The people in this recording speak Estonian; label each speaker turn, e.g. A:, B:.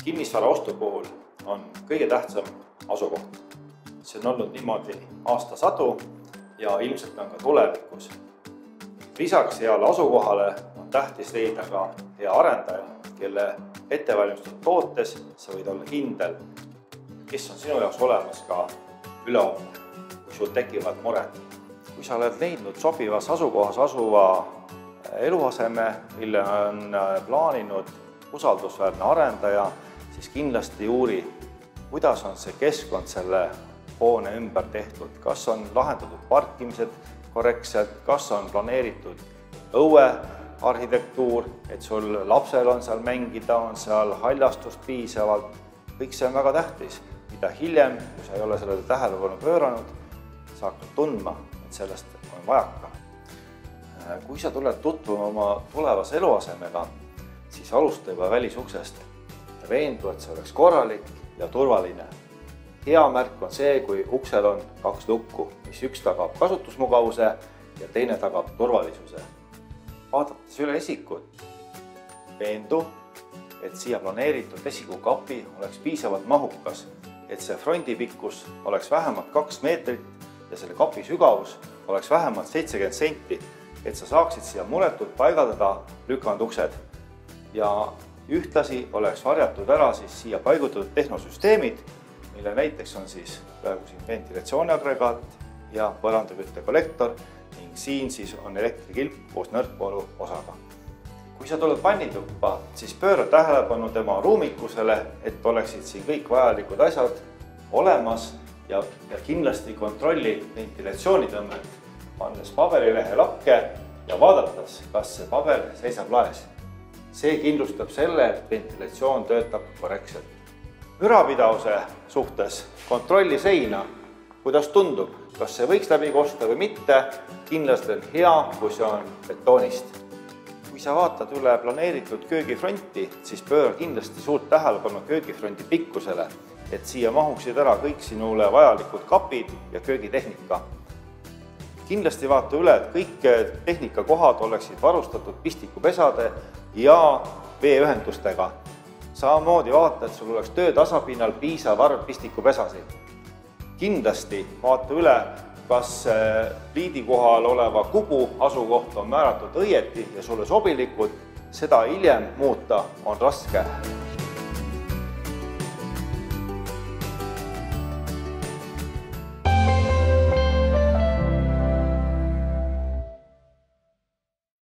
A: Kinnisvara ostu puhul on kõige tähtsam asukoht. See on olnud niimoodi aastasadu ja ilmselt on ka tulevikus. Lisaks heale asukohale on tähtis leida ka hea arendaja, kelle ettevalmistatud tootes sa võid olla kindel, kes on sinu jaoks olemas ka ülehomme, kui sul tekivad mured. Kui sa oled leidnud sobivas asukohas asuva eluaseme, mille on plaaninud usaldusväärne arendaja, siis kindlasti uuri, kuidas on see keskkond selle hoone ümber tehtud, kas on lahendatud parkimised korrektselt, kas on planeeritud õuearhitektuur, et sul lapsel on seal mängida, on seal haljastust piisavalt. Kõik see on väga tähtis. Mida hiljem, kui sa ei ole sellele tähelepanu pööranud, sa hakkad tundma, et sellest on vajaka. Kui sa tuled tutvuma oma tulevase eluasemega, siis alusta juba välisuksest. Veendu, et see oleks korralik ja turvaline. Hea märk on see, kui uksel on 2 lukku, mis üks tagab kasutusmugavuse ja teine tagab turvalisuse. Vaadates üle esikut, veendu, et siia planeeritud esikukapi oleks piisavalt mahukas, et see frondipikkus oleks vähemalt 2 meetrit ja selle kapi sügavus oleks vähemalt 70 senti, et sa saaksid siia muretult paigaldada lükanduksed. Ja ühtlasi oleks varjatud ära siia paigutatud tehnosüsteemid, mille näiteks on praegu siin ventilatsiooniagregaat ja põrandakütte kollektor ning siin on elektrikilp koos nõrkvoolu osaga. Kui sa tuled vannituppa, siis pööra tähelepanu tema ruumikusele, et oleksid siin kõik vajalikud asjad olemas ja kindlasti kontrolli ventilatsioonitõmmet, pannes paberilehe lakke ja vaadates, kas see paber seisab laes. See kindlustab selle, et ventilatsioon töötab korrektselt. Mürapidavuse suhtes kontrolli seina, kuidas tundub, kas see võiks läbi kosta või mitte, kindlasti on hea, kui see on betoonist. Kui sa vaatad üle planeeritud köögifronti, siis pööra kindlasti suurt tähelepanu köögifronti pikkusele, et siia mahuksid ära kõik sinule vajalikud kapid ja köögitehnika. Kindlasti vaata üle, et kõik tehnikakohad oleksid varustatud pistikupesade ja veeühendustega. Samamoodi vaata, et sul oleks töötasapinnal piisav arv pistikupesasid. Kindlasti vaata üle, kas pliidi kohal oleva kubu asukoht on määratud õieti ja sulle sobilikud, seda hiljem muuta on raske.